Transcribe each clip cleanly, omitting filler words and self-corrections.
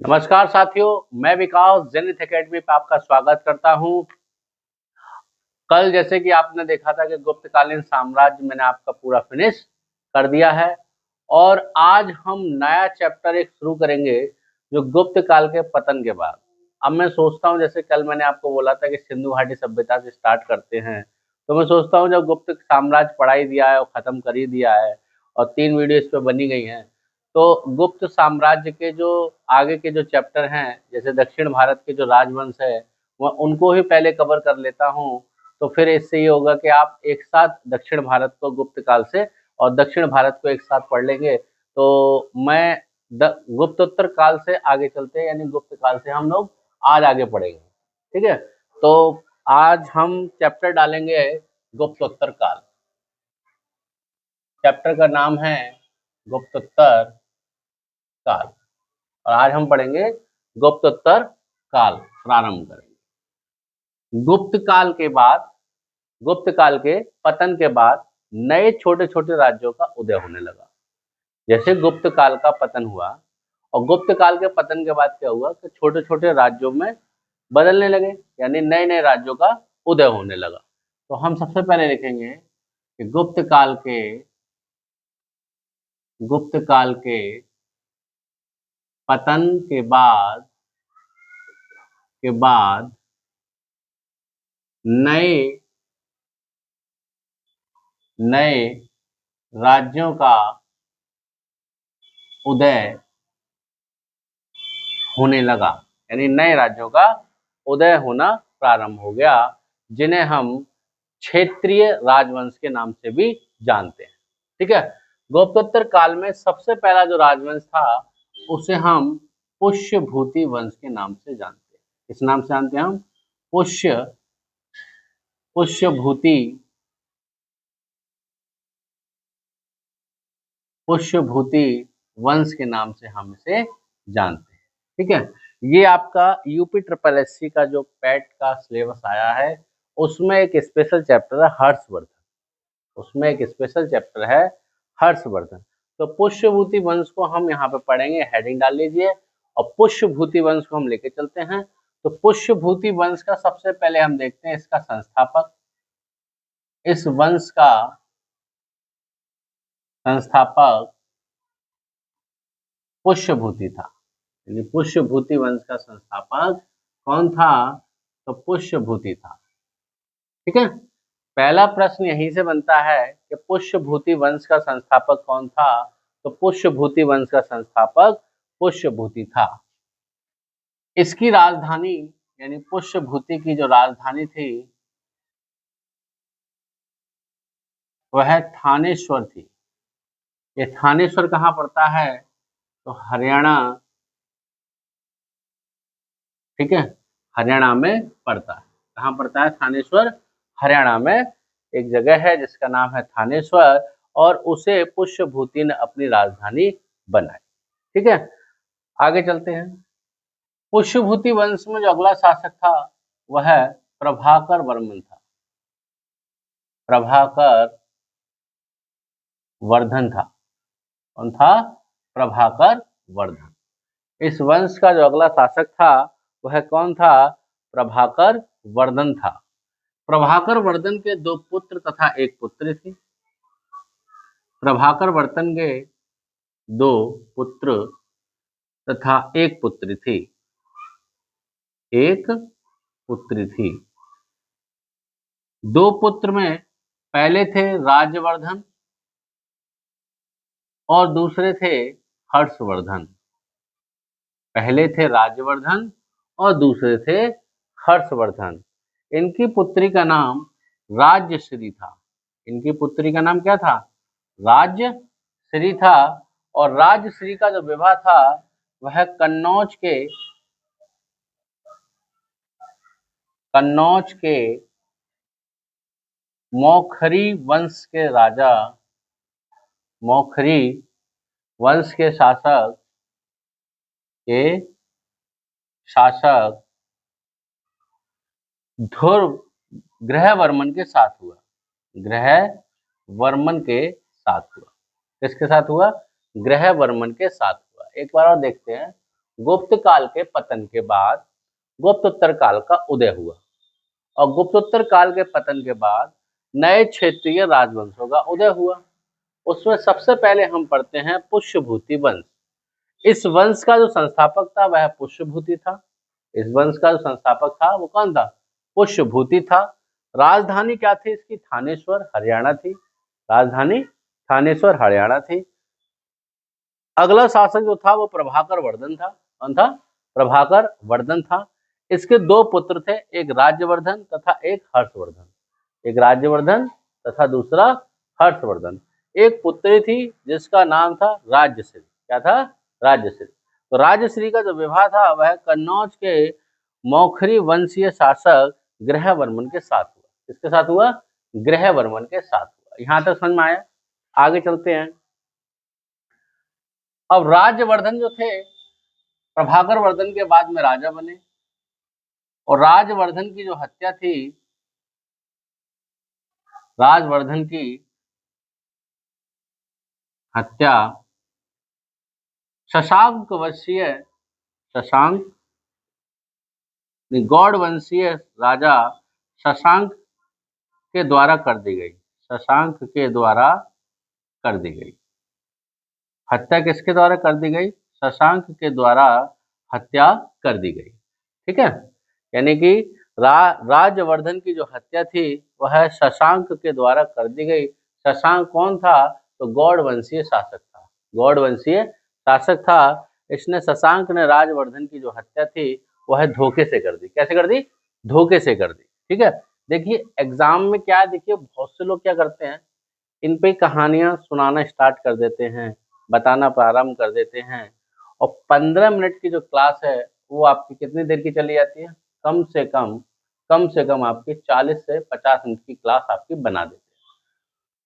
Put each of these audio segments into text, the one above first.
नमस्कार साथियों, मैं विकास जेनिथ एकेडमी पे आपका स्वागत करता हूं। कल जैसे कि आपने देखा था कि गुप्तकालीन साम्राज्य मैंने आपका पूरा फिनिश कर दिया है और आज हम नया चैप्टर एक शुरू करेंगे जो गुप्त काल के पतन के बाद। अब मैं सोचता हूं, जैसे कल मैंने आपको बोला था कि सिंधु घाटी सभ्यता से स्टार्ट करते हैं, तो मैं सोचता हूं जब गुप्त साम्राज्य पढ़ा ही दिया है और खत्म कर ही दिया है और 3 वीडियो इस पे बनी गई हैं, तो गुप्त साम्राज्य के जो आगे के जो चैप्टर हैं, जैसे दक्षिण भारत के जो राजवंश है, वह उनको ही पहले कवर कर लेता हूं। तो फिर इससे ये होगा कि आप एक साथ दक्षिण भारत को गुप्त काल से और दक्षिण भारत को एक साथ पढ़ लेंगे। तो मैं गुप्तोत्तर काल से आगे चलते हैं, यानी गुप्त काल से हम लोग आज आगे पढ़ेंगे। ठीक है, तो आज हम चैप्टर डालेंगे गुप्तोत्तर काल। चैप्टर का नाम है गुप्तोत्तर काल और आज हम पढ़ेंगे गुप्तोत्तर काल। प्रारंभ करेंगे। गुप्त काल के पतन के बाद नए छोटे छोटे राज्यों का उदय होने लगा। जैसे गुप्त काल का पतन हुआ और गुप्त काल के पतन के बाद क्या हुआ कि छोटे छोटे राज्यों में बदलने लगे, यानी नए नए राज्यों का उदय होने लगा। तो हम सबसे पहले लिखेंगे कि गुप्त काल के पतन के बाद नए नए राज्यों का उदय होने लगा, यानी नए राज्यों का उदय होना प्रारंभ हो गया, जिन्हें हम क्षेत्रीय राजवंश के नाम से भी जानते हैं। ठीक है, गुप्तोत्तर काल में सबसे पहला जो राजवंश था उसे हम पुष्यभूति वंश के नाम से जानते हैं। किस नाम से जानते हैं हम? पुष्यभूति वंश के नाम से हम इसे जानते हैं। ठीक है, ये आपका यूपी ट्रिपल एससी का जो पैट का सिलेबस आया है उसमें एक स्पेशल चैप्टर है हर्षवर्धन। तो पुष्यभूति वंश को हम यहाँ पे पढ़ेंगे, हेडिंग डाल लीजिए, और पुष्यभूति वंश को हम लेके चलते हैं। तो पुष्यभूति वंश का सबसे पहले हम देखते हैं इसका संस्थापक। इस वंश का संस्थापक पुष्यभूति था, यानी पुष्यभूति वंश का संस्थापक कौन था? तो पुष्यभूति था। ठीक है, पहला प्रश्न यहीं से बनता है कि पुष्यभूति वंश का संस्थापक कौन था? तो पुष्यभूति वंश का संस्थापक पुष्यभूति था। इसकी राजधानी, यानी पुष्यभूति की जो राजधानी थी वह थानेश्वर थी। ये थानेश्वर कहाँ पड़ता है? तो हरियाणा। ठीक है, हरियाणा में पड़ता है। कहाँ पड़ता है थानेश्वर? हरियाणा में एक जगह है जिसका नाम है थानेश्वर, और उसे पुष्यभूति ने अपनी राजधानी बनाई। ठीक है, आगे चलते हैं। पुष्यभूति वंश में जो अगला शासक था वह प्रभाकर वर्मन था। प्रभाकर वर्धन था। कौन था? प्रभाकर वर्धन। इस वंश का जो अगला शासक था वह कौन था? प्रभाकर वर्धन था। प्रभाकर वर्धन के 2 पुत्र तथा 1 पुत्री थी। प्रभाकर वर्धन के 2 पुत्र तथा 1 पुत्री थी। 1 पुत्री थी। 2 पुत्र में पहले थे राज्यवर्धन और दूसरे थे हर्षवर्धन। पहले थे राज्यवर्धन और दूसरे थे हर्षवर्धन। इनकी पुत्री का नाम राज्यश्री था। इनकी पुत्री का नाम क्या था? राज्यश्री था। और राज्यश्री का जो विवाह था वह कन्नौज के मौखरी वंश के राजा, मौखरी वंश के शासक ध्रुव ग्रहवर्मन के साथ हुआ। ग्रहवर्मन के साथ हुआ। किसके साथ हुआ? ग्रहवर्मन के साथ हुआ। एक बार और देखते हैं, गुप्त काल के पतन के बाद गुप्तोत्तर काल का उदय हुआ और गुप्तोत्तर काल के पतन के बाद नए क्षेत्रीय राजवंशों का उदय हुआ। उसमें सबसे पहले हम पढ़ते हैं पुष्यभूति वंश। इस वंश का जो संस्थापक था वह पुष्यभूति था। इस वंश का जो संस्थापक था वो कौन था? पुष्यभूति था। राजधानी क्या थी इसकी? थानेश्वर, हरियाणा थी। राजधानी थानेश्वर, हरियाणा थी। अगला शासक जो था वो प्रभाकर वर्धन था। कौन था? प्रभाकर वर्धन था। इसके दो पुत्र थे, एक राज्यवर्धन तथा एक हर्षवर्धन। एक राज्यवर्धन तथा दूसरा हर्षवर्धन। एक पुत्री थी जिसका नाम था राज्यश्री। क्या था? राज्यश्री। तो राज्यश्री का जो विवाह था वह कन्नौज के मौखरी वंशीय शासक ग्रहवर्मन के साथ हुआ। किसके साथ हुआ? ग्रहवर्मन के साथ हुआ। यहां तक समझ में आया? आगे चलते हैं। अब राज्यवर्धन जो थे प्रभाकर वर्धन के बाद में राजा बने और राजवर्धन की जो हत्या थी, राजवर्धन की हत्या शशांक वंशीय गौड़ वंशीय राजा शशांक के द्वारा कर दी गई। शशांक के द्वारा कर दी गई। हत्या किसके द्वारा कर दी गई? शशांक के द्वारा हत्या कर दी गई। ठीक है, यानी कि राजवर्धन की जो हत्या थी वह शशांक के द्वारा कर दी गई। शशांक कौन था? तो गौड़ वंशीय शासक था। गौड़ वंशीय शासक था। इसने शशांक ने राजवर्धन की जो हत्या थी वह धोखे से कर दी। कैसे कर दी? धोखे से कर दी। ठीक है, देखिए एग्जाम में क्या, देखिए बहुत से लोग क्या करते हैं, इन पे कहानियां सुनाना स्टार्ट कर देते हैं, बताना प्रारंभ कर देते हैं और 15 मिनट की जो क्लास है वो आपकी कितनी देर की चली जाती है? कम से कम आपकी 40 से 50 मिनट की क्लास आपकी बना देते हैं।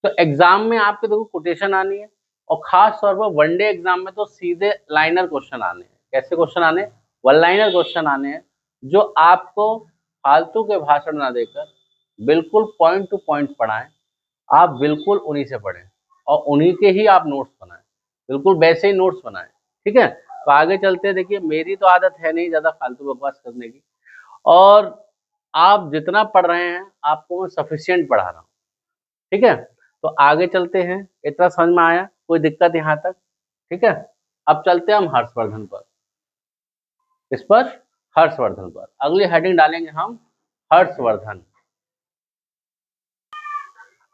तो एग्जाम में आपके देखो कोटेशन आनी है और खास तौर पर वनडे एग्जाम में तो सीधे लाइनर क्वेश्चन आने हैं। कैसे क्वेश्चन आने? वन लाइनर क्वेश्चन आने हैं जो आपको फालतू के भाषण ना देकर बिल्कुल पॉइंट टू पॉइंट पढ़ाएं। आप बिल्कुल उन्हीं से पढ़ें और उन्हीं के ही आप नोट्स बनाएं, बिल्कुल वैसे ही नोट्स बनाएं। ठीक है, तो आगे चलते हैं। देखिए मेरी तो आदत है नहीं ज्यादा फालतू बकवास करने की और आप जितना पढ़ रहे हैं आपको मैं सफिशिएंट पढ़ा रहा हूँ। ठीक है, तो आगे चलते हैं। इतना समझ में आया? कोई दिक्कत यहाँ तक? ठीक है, अब चलते हैं हम हर्षवर्धन पर। इस पर हर्षवर्धन पर अगली हेडिंग डालेंगे हम हर्षवर्धन।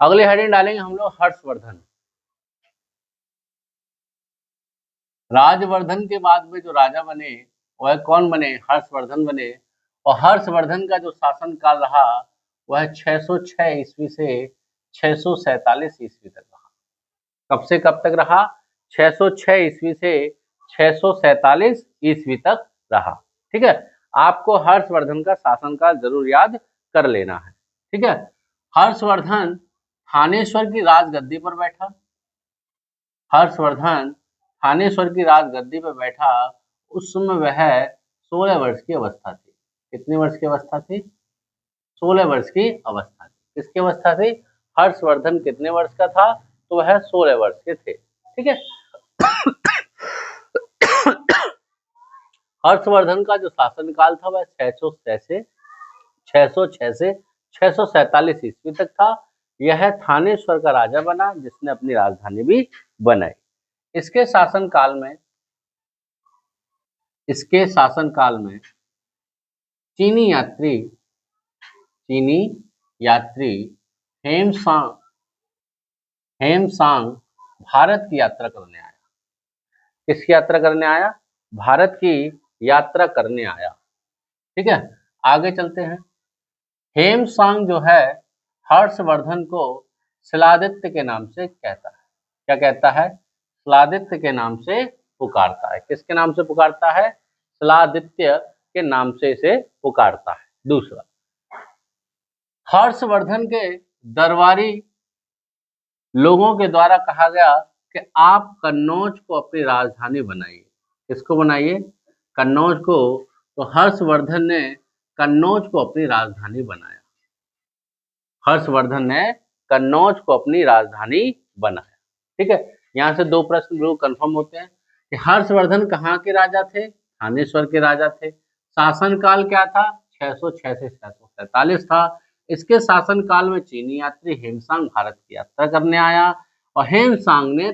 अगली हेडिंग डालेंगे हम लोग हर्षवर्धन। राजवर्धन के बाद में जो राजा बने वह कौन बने? हर्षवर्धन बने। और हर्षवर्धन का जो शासन काल रहा वह 606 ईस्वी से 647 ईस्वी तक रहा। कब से कब तक रहा? 606 ईस्वी से 647 ईस्वी तक रहा। ठीक है, आपको हर्षवर्धन का शासनकाल जरूर याद कर लेना है। ठीक है, हर्षवर्धन थानेश्वर की राजगद्दी पर बैठा। हर्षवर्धन थानेश्वर की राजगद्दी पर बैठा उस समय वह 16 वर्ष की अवस्था थी। कितनी वर्ष की अवस्था थी? 16 वर्ष की अवस्था थी। किसकी अवस्था थी? हर्षवर्धन कितने वर्ष का था? तो वह 16 वर्ष के थे। ठीक है, हर्षवर्धन का जो शासनकाल था वह 606 से 647 ईस्वी तक था। यह थानेश्वर का राजा बना जिसने अपनी राजधानी भी बनाई। इसके शासनकाल में चीनी यात्री हेमसांग भारत की यात्रा करने आया। किसकी यात्रा करने आया? भारत की यात्रा करने आया। ठीक है, आगे चलते हैं। हेमसांग जो है हर्षवर्धन को शिलादित्य के नाम से कहता है। क्या कहता है? शिलादित्य के नाम से पुकारता है। किसके नाम से पुकारता है? शिलादित्य के नाम से इसे पुकारता है। दूसरा, हर्षवर्धन के दरबारी लोगों के द्वारा कहा गया कि आप कन्नौज को अपनी राजधानी बनाइए। किसको बनाइए? कन्नौज को। तो हर्षवर्धन ने कन्नौज को अपनी राजधानी बनाया। हर्षवर्धन ने कन्नौज को अपनी राजधानी बनाया। ठीक है, यहाँ से दो प्रश्न बिल्कुल कंफर्म होते हैं कि हर्षवर्धन कहाँ के राजा थे? थानेश्वर के राजा थे। शासनकाल क्या था? 606 से 647 था। इसके शासनकाल में चीनी यात्री हेमसांग भारत की यात्रा करने आया और हेमसांग ने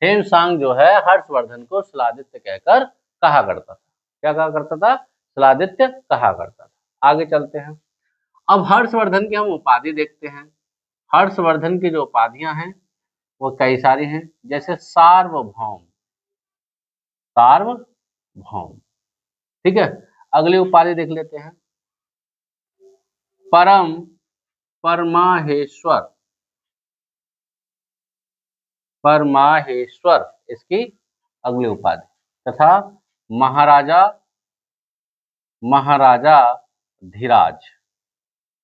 हेमसांग जो है हर्षवर्धन को शिलादित्य कहकर कहा करता था। क्या कहा करता था? शिलादित्य कहा करता था। आगे चलते हैं। अब हर्षवर्धन की हम उपाधि देखते हैं। हर्षवर्धन की जो उपाधियां हैं वो कई सारी हैं, जैसे सार्वभौम। सार्वभौम, ठीक है। अगली उपाधि देख लेते हैं, परम परमाहेश्वर। परमाहेश्वर इसकी अगली उपाधि। तथा महाराजा महाराजा धीराज,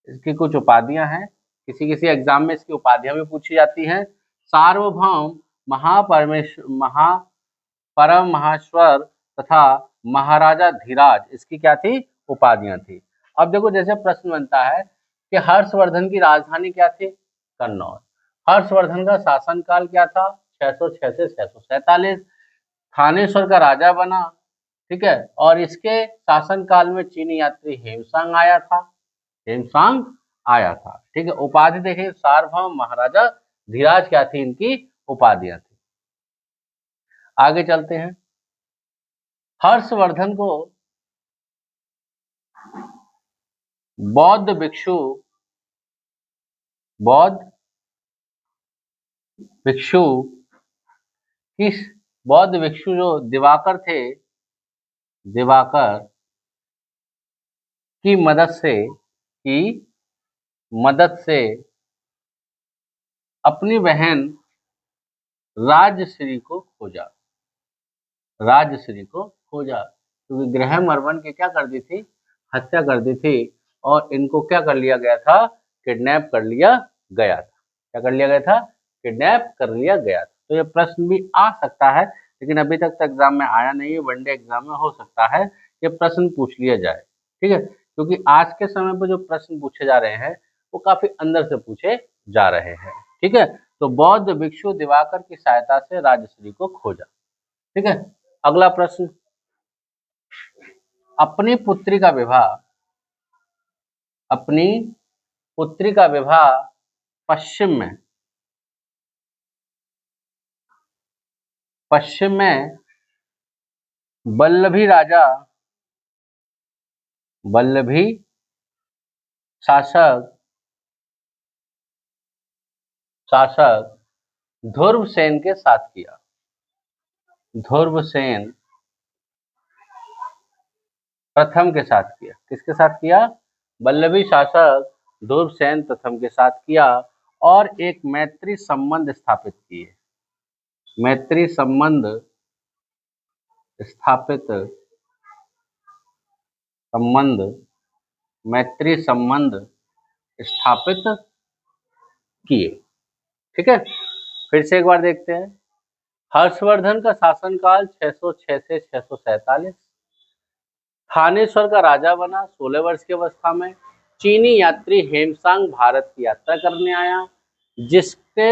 इसकी कुछ उपाधियां हैं। किसी किसी एग्जाम में इसकी उपाधियां भी पूछी जाती हैं। सार्वभौम, परम महाश्वर तथा महाराजा धीराज, इसकी क्या थी? उपाधियां थी। अब देखो, जैसे प्रश्न बनता है कि हर्षवर्धन की राजधानी क्या थी? कन्नौज। हर्षवर्धन का शासनकाल क्या था? 606 से 647। थानेश्वर का राजा बना, ठीक है। और इसके शासनकाल में चीनी यात्री हेमसांग आया था। हेमसांग आया था, ठीक है। उपाधि देखें, सार्वभौम, महाराजा धीराज, क्या थी इनकी उपाधियां थी। आगे चलते हैं। हर्षवर्धन को बौद्ध भिक्षु किस बौद्ध भिक्षु जो दिवाकर थे, दिवाकर की मदद से अपनी बहन राजश्री को खोजा। राजश्री को खोजा क्योंकि ग्रहमर्वन के क्या कर दी थी? हत्या कर दी थी। और इनको क्या कर लिया गया था? किडनैप कर लिया गया था। क्या कर लिया गया था? किडनैप कर लिया गया था। तो ये प्रश्न भी आ सकता है, लेकिन अभी तक तो एग्जाम में आया नहीं है। वनडे एग्जाम में हो सकता है ये प्रश्न पूछ लिया जाए, ठीक है। क्योंकि आज के समय पर जो प्रश्न पूछे जा रहे हैं वो काफी अंदर से पूछे जा रहे हैं, ठीक है। तो बौद्ध भिक्षु दिवाकर की सहायता से राजश्री को खोजा, ठीक है। अगला प्रश्न, अपनी पुत्री का विवाह पश्चिम में वल्लभी शासक ध्रुवसेन के साथ किया। ध्रुवसेन प्रथम के साथ किया। किसके साथ किया? वल्लभी शासक ध्रुवसेन प्रथम के साथ किया और एक मैत्री संबंध स्थापित किए। मैत्री संबंध स्थापित किए, ठीक है। फिर से एक बार देखते हैं। हर्षवर्धन का शासनकाल 606 से 647। थानेश्वर का राजा बना 16 वर्ष की अवस्था में। चीनी यात्री हेमसांग भारत की यात्रा करने आया, जिसके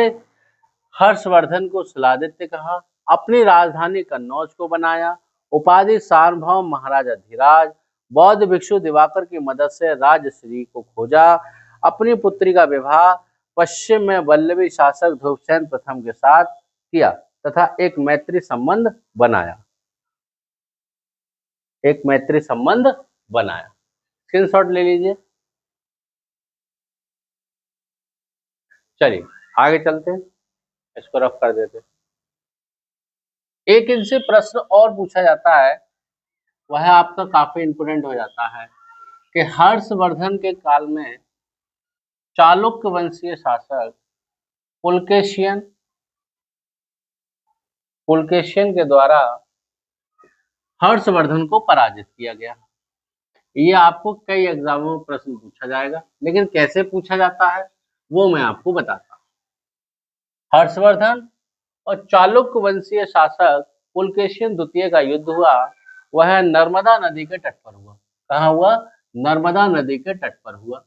हर्षवर्धन को शिलादित्य कहा। अपनी राजधानी कन्नौज को बनाया। उपाधि सार्वभौम, महाराजा धीराज। बौद्ध भिक्षु दिवाकर की मदद से राजश्री को खोजा। अपनी पुत्री का विवाह पश्चिम में वल्लभी शासक ध्रुवसेन प्रथम के साथ किया तथा एक मैत्री संबंध बनाया। स्क्रीनशॉट ले लीजिए। चलिए आगे चलते हैं, इसको रफ कर देते हैं। एक इनसे प्रश्न और पूछा जाता है, वह आपका काफी इंपोर्टेंट हो जाता है कि हर्षवर्धन के काल में चालुक्य वंशीय शासक पुलकेशियन के द्वारा हर्षवर्धन को पराजित किया गया। ये आपको कई एग्जामों में प्रश्न पूछा जाएगा, लेकिन कैसे पूछा जाता है वो मैं आपको बताता हूँ। हर्षवर्धन और चालुक्य वंशीय शासक पुलकेशियन द्वितीय का युद्ध हुआ। वह नर्मदा नदी के तट पर हुआ। कहाँ हुआ? नर्मदा नदी के तट पर हुआ।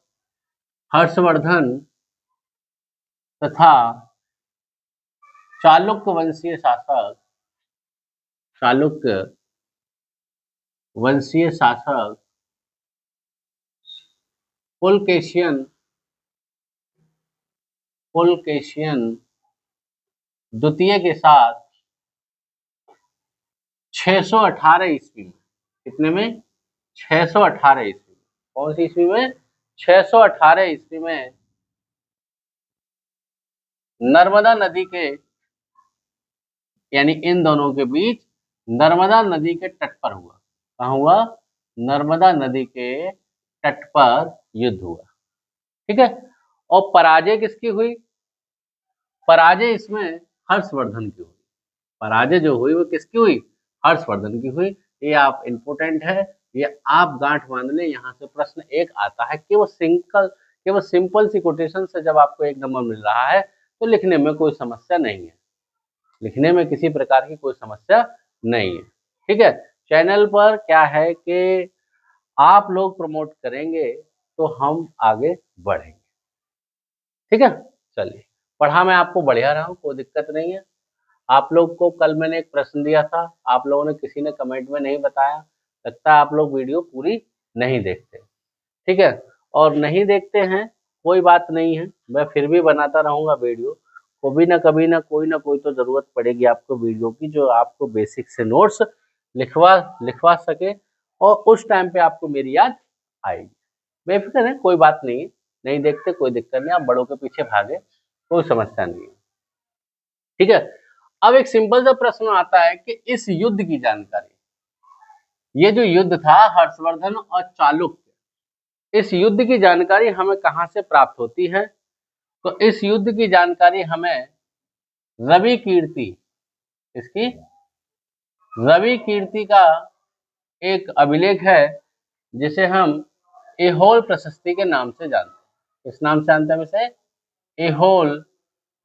हर्षवर्धन तथा चालुक्य वंशीय शासक पुलकेशियन द्वितीय के साथ 618 ईस्वी में, कितने में? 618 ईस्वी में। कौन सी ईस्वी में? 618 ईस्वी में नर्मदा नदी के, यानी इन दोनों के बीच नर्मदा नदी के तट पर हुआ। कहाँ हुआ? नर्मदा नदी के तट पर युद्ध हुआ। ठीक है। और पराजय किसकी हुई? पराजय इसमें हर्षवर्धन की हुई। पराजय जो हुई वो किसकी हुई? हर्षवर्धन की हुई। ये आप इंपोर्टेंट है, ये आप गांठ बांध लें। यहाँ से प्रश्न एक आता है कि वो सिंपल सी कोटेशन से जब आपको 1 नंबर मिल रहा है तो लिखने में कोई समस्या नहीं है, लिखने में किसी प्रकार की कोई समस्या नहीं है। ठीक है। चैनल पर क्या है कि आप लोग प्रमोट करेंगे तो हम आगे बढ़ेंगे। ठीक है। चलिए, पढ़ा मैं आपको बढ़िया रहा हूँ, कोई दिक्कत नहीं है। आप लोग को कल मैंने एक प्रश्न दिया था, आप लोगों ने किसी ने कमेंट में नहीं बताया, लगता है आप लोग वीडियो पूरी नहीं देखते। ठीक है। और नहीं देखते हैं कोई बात नहीं है, मैं फिर भी बनाता रहूंगा वीडियो। कभी ना कोई तो जरूरत पड़ेगी आपको वीडियो की, जो आपको बेसिक से नोट्स लिखवा सके और उस टाइम पे आपको मेरी याद आएगी। बेफिक्र है, कोई बात नहीं है, नहीं देखते कोई दिक्कत नहीं, आप बड़ों के पीछे भागे, कोई समस्या नहीं है। ठीक है। अब एक सिंपल सा प्रश्न आता है कि इस युद्ध की जानकारी, ये जो युद्ध था हर्षवर्धन और चालुक्य, इस युद्ध की जानकारी हमें कहां से प्राप्त होती है? तो इस युद्ध की जानकारी हमें रवि कीर्ति, इसकी रवि कीर्ति का एक अभिलेख है जिसे हम एहोल प्रशस्ति के नाम से जानते हैं। किस नाम से जानते हैं इसे? एहोल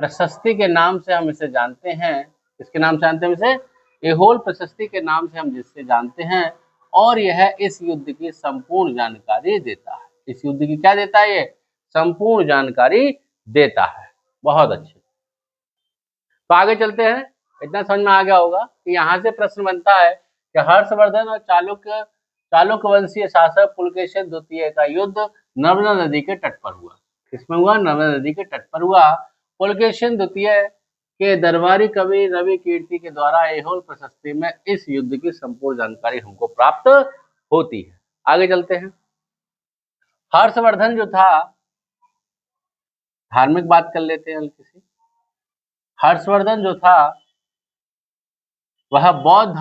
प्रशस्ति के नाम से हम इसे जानते हैं। किसके नाम से जानते हैं इसे? एहोल प्रशस्ति के नाम से हम जिससे जानते हैं। और यह इस युद्ध की संपूर्ण जानकारी देता है। इस युद्ध की क्या देता है? ये संपूर्ण जानकारी देता है। बहुत अच्छे। तो आगे चलते हैं। इतना समझ में आ गया होगा कि यहाँ से प्रश्न बनता है कि हर्षवर्धन और चालुक्य वंशीय शासक पुलकेशिन द्वितीय का युद्ध नर्मदा नदी के तट पर हुआ। किसमें हुआ? नर्मदा नदी के तट पर हुआ। पुलकेशिन द्वितीय के दरबारी कवि रवि कीर्ति के द्वारा एहोल प्रशस्ति में इस युद्ध की संपूर्ण जानकारी हमको प्राप्त होती है। आगे चलते हैं। हर्षवर्धन जो था, धार्मिक बात कर लेते हैं हल्की सी। हर्षवर्धन जो था वह बौद्ध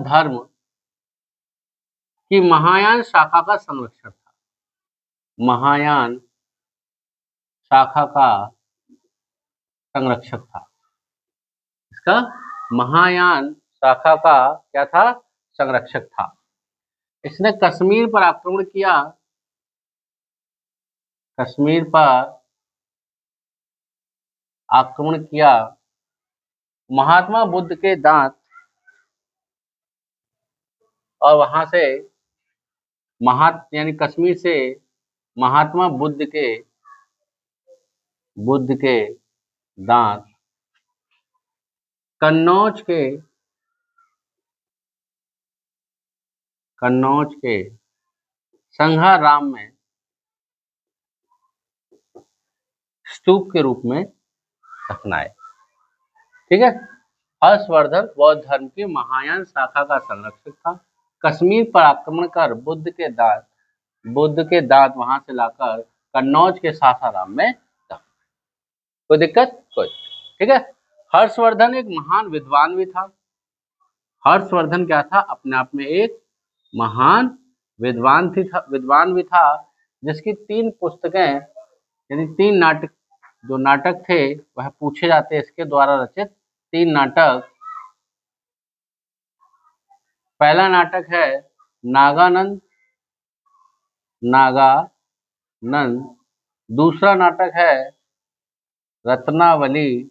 धर्म की महायान शाखा का संरक्षक था। महायान शाखा का संरक्षक था। इसका महायान शाखा का क्या था? संरक्षक था। इसने कश्मीर पर आक्रमण किया। कश्मीर पर आक्रमण किया। महात्मा बुद्ध के दांत, और वहां से यानी कश्मीर से महात्मा बुद्ध के दांत कन्नौज के संघाराम में स्तूप के रूप में दफनाए। ठीक है। हर्षवर्धन बौद्ध धर्म की महायान शाखा का संरक्षक था। कश्मीर पर आक्रमण कर बुद्ध के दांत वहां से लाकर कन्नौज के सासाराम में दफनाए। कोई दिक्कत? कोई। ठीक है। हर्षवर्धन एक महान विद्वान भी था। हर्षवर्धन क्या था? अपने आप में एक महान विद्वान भी था, जिसकी 3 पुस्तकें, यानी 3 नाटक, जो नाटक थे वह पूछे जाते हैं इसके द्वारा रचित 3 नाटक। पहला नाटक है नागानंद, दूसरा नाटक है रत्नावली,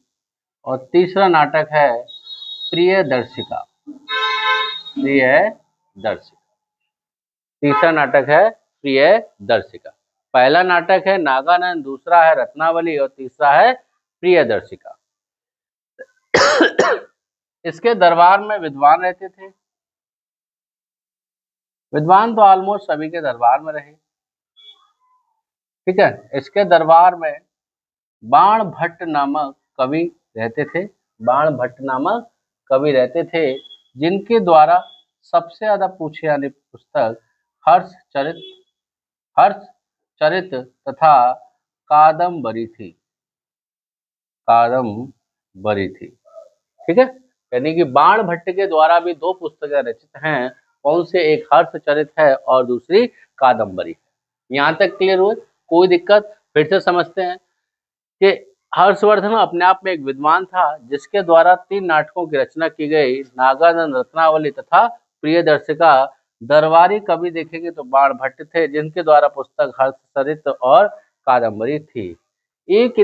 और तीसरा नाटक है प्रियदर्शिका। तीसरा नाटक है प्रियदर्शिका। पहला नाटक है नागानंद, दूसरा है रत्नावली और तीसरा है प्रियदर्शिका। इसके दरबार में विद्वान रहते थे। विद्वान तो ऑलमोस्ट सभी के दरबार में रहे, ठीक है। इसके दरबार में बाण भट्ट नामक कवि रहते थे। बाण भट्ट नामक कवि रहते थे, जिनके द्वारा सबसे ज्यादा पूछे जाने पुस्तक हर्ष चरित तथा कादम्बरी थी। कादम्बरी थी, ठीक है। यानी कि बाण भट्ट के द्वारा भी दो पुस्तकें रचित हैं। कौन से? एक हर्षचरित है और दूसरी कादम्बरी है। यहाँ तक क्लियर हुए? कोई दिक्कत? फिर से समझते हैं कि हर्षवर्धन अपने आप में एक विद्वान था, जिसके द्वारा 3 नाटकों की रचना की गई, नागानंद, रत्नावली तथा प्रियदर्शिका। दरबारी कवि देखेंगे तो बाण भट्ट थे, जिनके द्वारा पुस्तक हर्षचरित और कादम्बरी थी। एक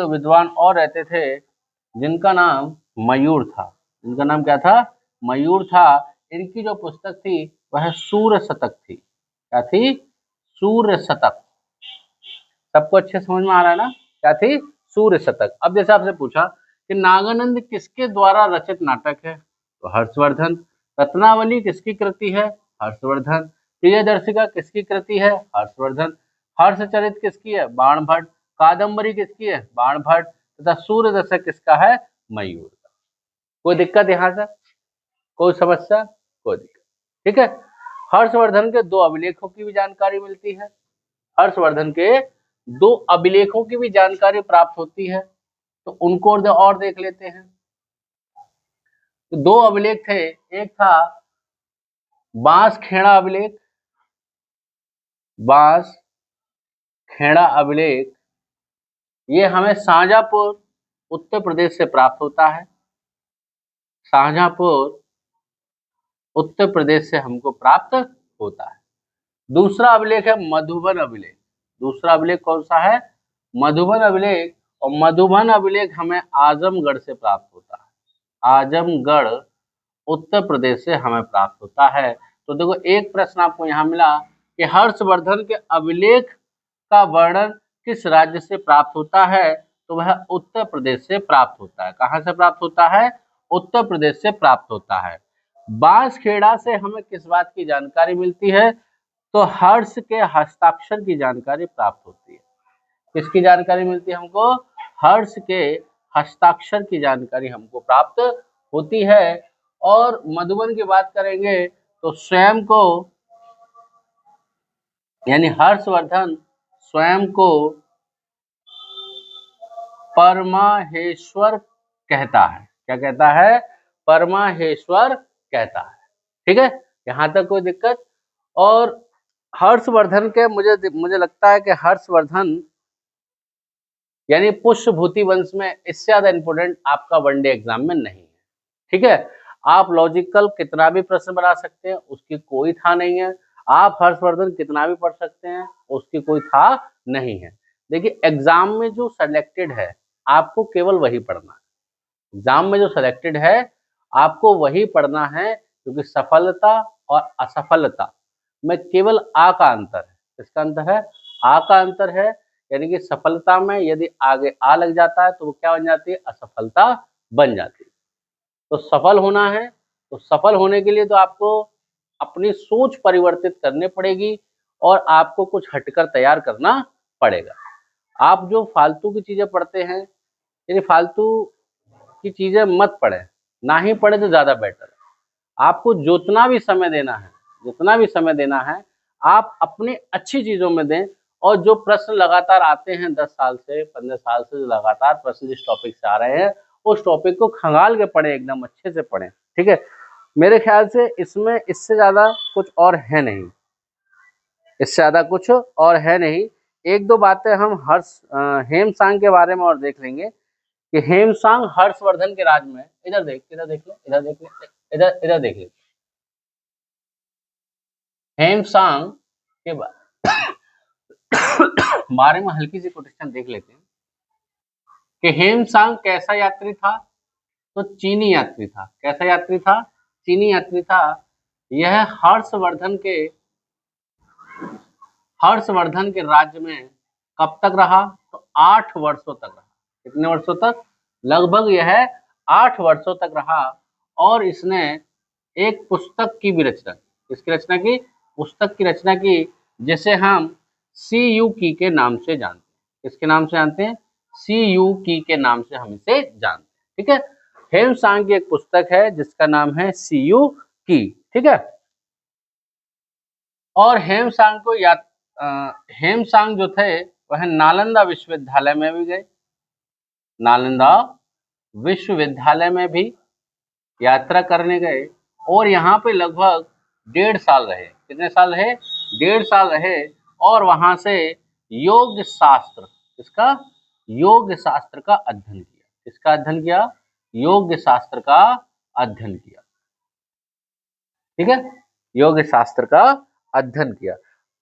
विद्वान और रहते थे, जिनका नाम मयूर था। इनका नाम क्या था? मयूर था। इनकी जो पुस्तक थी वह सूर्य शतक थी। क्या थी? सूर्य शतक। सबको अच्छे समझ में आ रहा है ना? क्या थी? सूर्य शतक। अब जैसे आपसे पूछा कि नागानंद किसके द्वारा रचित नाटक है, तो हर्षवर्धन। रत्नावली किसकी कृति है? हर्षवर्धन। प्रियदर्शिका किसकी कृति है? हर्षवर्धन। हर्षचरित किसकी है? बाण भट्ट। कादम्बरी किसकी है? बाण भट्ट। तथा सूर्य दशक किसका है? मयूर का। कोई दिक्कत यहाँ से? कोई समस्या? कोई दिक्कत? ठीक है। हर्षवर्धन के 2 अभिलेखों की भी जानकारी मिलती है। हर्षवर्धन के 2 अभिलेखों की भी जानकारी प्राप्त होती है, तो उनको और देख लेते हैं। तो 2 अभिलेख थे। एक था बांसखेड़ा अभिलेख। बांसखेड़ा अभिलेख ये हमें शाहजहांपुर उत्तर प्रदेश से प्राप्त होता है। शाहजहांपुर उत्तर प्रदेश से हमको प्राप्त होता है। दूसरा अभिलेख है मधुबन अभिलेख। दूसरा अभिलेख कौन सा है? मधुबन अभिलेख। और मधुबन अभिलेख हमें आजमगढ़ से प्राप्त होता है। आजमगढ़ उत्तर प्रदेश से हमें प्राप्त होता है। तो देखो, एक प्रश्न आपको यहाँ मिला कि हर्षवर्धन के अभिलेख का वर्णन किस राज्य से प्राप्त होता है, तो वह उत्तर प्रदेश से प्राप्त होता है। कहाँ से प्राप्त होता है? उत्तर प्रदेश से प्राप्त होता है। बांसखेड़ा से हमें किस बात की जानकारी मिलती है, तो हर्ष के हस्ताक्षर की जानकारी प्राप्त होती है। किसकी जानकारी मिलती है हमको? हर्ष के हस्ताक्षर की जानकारी हमको प्राप्त होती है। और मधुबन की बात करेंगे तो स्वयं को, यानी हर्षवर्धन स्वयं को परमाहेश्वर कहता है। क्या कहता है? परमाहेश्वर कहता है। ठीक है, यहां तक कोई दिक्कत? और हर्षवर्धन के मुझे लगता है कि हर्षवर्धन यानी पुष्यभूति वंश में इससे ज्यादा इंपोर्टेंट आपका वनडे एग्जाम में नहीं है। ठीक है, आप लॉजिकल कितना भी प्रश्न बना सकते हैं, उसकी कोई था नहीं है। आप हर्षवर्धन कितना भी पढ़ सकते हैं, उसकी कोई था नहीं है। देखिए, एग्जाम में जो सेलेक्टेड है आपको केवल वही पढ़ना है। एग्जाम में जो सेलेक्टेड है आपको वही पढ़ना है, क्योंकि सफलता और असफलता में केवल आ का अंतर है। किसका अंतर है? आ का अंतर है। यानी कि सफलता में यदि आगे आ लग जाता है तो वो क्या बन जाती है? असफलता बन जाती है। तो सफल होना है, तो सफल होने के लिए तो आपको अपनी सोच परिवर्तित करनी पड़ेगी और आपको कुछ हटकर तैयार करना पड़ेगा। आप जो फालतू की चीजें पढ़ते हैं, यानी फालतू की चीजें मत पढ़ें, ना ही पढ़े तो ज्यादा बेटर है। आपको जितना भी समय देना है आप अपनी अच्छी चीजों में दें। और जो प्रश्न लगातार आते हैं 10 साल से 15 साल से, जो लगातार प्रश्न जिस टॉपिक से आ रहे हैं उस टॉपिक को खंगाल के पढ़ें, एकदम अच्छे से पढ़ें। ठीक है, मेरे ख्याल से इसमें इससे ज्यादा कुछ और है नहीं, इससे ज्यादा कुछ और है नहीं। एक दो बातें हम हेमसांग के बारे में और देख लेंगे कि हेमसांग हर्षवर्धन के राज में, इधर देख ले, हेमसांग के बारे में हल्की सी कोटेशन देख लेते हैं कि हेमसांग कैसा यात्री था, तो चीनी यात्री था। कैसा यात्री था? चीनी यात्री था। यह हर्षवर्धन के राज्य में कब तक रहा, तो 8 वर्षों तक रहा। कितने वर्षों तक? लगभग यह 8 वर्षों तक रहा और इसने एक पुस्तक की भी रचना की। इसकी रचना की, पुस्तक की रचना की, जिसे हम सी यू की के नाम से जानते हैं। किसके नाम से जानते हैं? सी यू की के नाम से हम इसे जानते हैं। ठीक है, हेमसांग की एक पुस्तक है जिसका नाम है सी यू की। ठीक है, और हेमसांग को हेमसांग जो थे वह नालंदा विश्वविद्यालय में भी गए। नालंदा विश्वविद्यालय में भी यात्रा करने गए और यहाँ पे लगभग 1.5 साल रहे। कितने साल रहे? 1.5 साल रहे और वहां से योग शास्त्र, इसका योग शास्त्र का अध्ययन किया। इसका अध्ययन किया, योग शास्त्र का अध्ययन किया। ठीक है, योग शास्त्र का अध्ययन किया।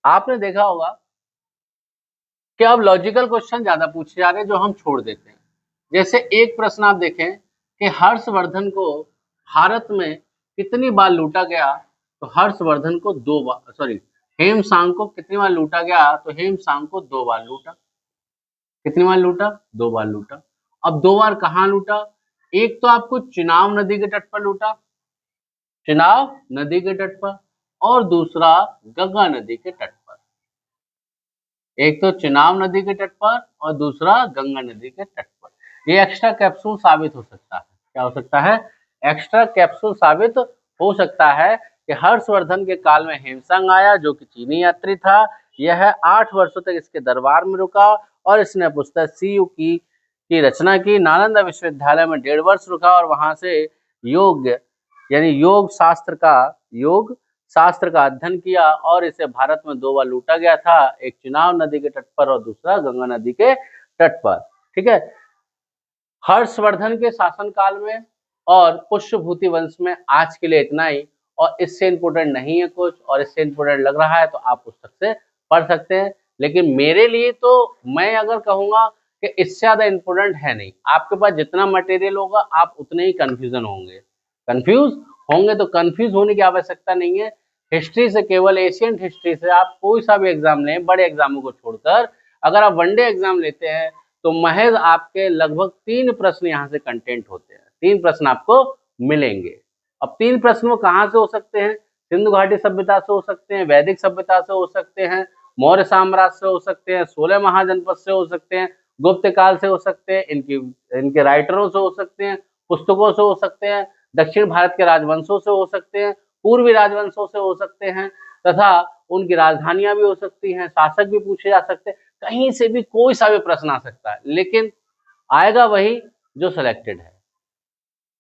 आपने देखा होगा कि अब लॉजिकल क्वेश्चन ज्यादा पूछे जा रहे हैं जो हम छोड़ देते हैं। जैसे एक प्रश्न आप देखें कि हर्षवर्धन को भारत में कितनी बार लूटा गया, तो हर्षवर्धन को 2 बार, सॉरी, हेमसांग को कितनी बार लूटा गया, तो हेमसांग को 2 बार लूटा। कितनी बार लूटा? 2 बार लूटा। अब 2 बार कहाँ लूटा? एक तो आपको चिनाब नदी के तट पर लूटा, चिनाब नदी के तट पर, और दूसरा गंगा नदी के तट पर। एक तो चिनाब नदी के तट पर और दूसरा गंगा नदी के तट पर। ये एक्स्ट्रा कैप्सूल साबित हो सकता है। क्या हो सकता है? एक्स्ट्रा कैप्सूल साबित हो सकता है कि हर्षवर्धन के काल में हेमसांग आया जो कि चीनी यात्री था। यह 8 वर्षों तक इसके दरबार में रुका और इसने पुस्तक सी यू की रचना की। नालंदा विश्वविद्यालय में 1.5 वर्ष रुका और वहां से योग यानी योग शास्त्र का अध्ययन किया और इसे भारत में 2 बार लूटा गया था, एक चिनाब नदी के तट पर और दूसरा गंगा नदी के तट पर। ठीक है, हर्षवर्धन के शासनकाल में और पुष्यभूति वंश में आज के लिए इतना ही। और इससे इंपोर्टेंट नहीं है कुछ, और इससे इंपोर्टेंट लग रहा है तो आप पुस्तक से पढ़ सकते हैं। लेकिन मेरे लिए तो मैं अगर कहूंगा कि इससे ज्यादा इंपोर्टेंट है नहीं। आपके पास जितना मटेरियल होगा आप उतने ही कंफ्यूज होंगे, तो कंफ्यूज होने की आवश्यकता नहीं है। हिस्ट्री से, केवल एशियंट हिस्ट्री से आप कोई सा भी एग्जाम लें, बड़े एग्जामों को छोड़कर, अगर आप वनडे एग्जाम लेते हैं तो महज आपके लगभग 3 प्रश्न यहाँ से कंटेंट होते हैं। 3 प्रश्न आपको मिलेंगे। अब 3 प्रश्न वो कहाँ से हो सकते हैं? सिंधु घाटी सभ्यता से हो सकते हैं, वैदिक सभ्यता से हो सकते हैं, मौर्य साम्राज्य से हो सकते हैं, 16 महाजनपद से हो सकते हैं, गुप्त काल से हो सकते हैं, इनके राइटरों से हो सकते हैं, पुस्तकों से हो सकते हैं, दक्षिण भारत के राजवंशों से हो सकते हैं, पूर्वी राजवंशों से हो सकते हैं, तथा उनकी राजधानियां भी हो सकती हैं, शासक भी पूछे जा सकते हैं। कहीं से भी कोई सा भी प्रश्न आ सकता है, लेकिन आएगा वही जो सिलेक्टेड है,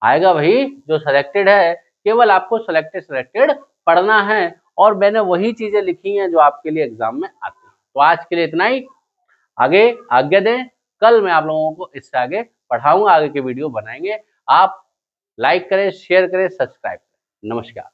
आएगा वही जो सिलेक्टेड है। केवल आपको सिलेक्टेड पढ़ना है और मैंने वही चीजें लिखी हैं जो आपके लिए एग्जाम में आती हैं। तो आज के लिए इतना ही। आगे आज्ञा दें, कल मैं आप लोगों को इससे आगे पढ़ाऊंगा, आगे के वीडियो बनाएंगे। आप लाइक करें, शेयर करें, सब्सक्राइब करें। नमस्कार।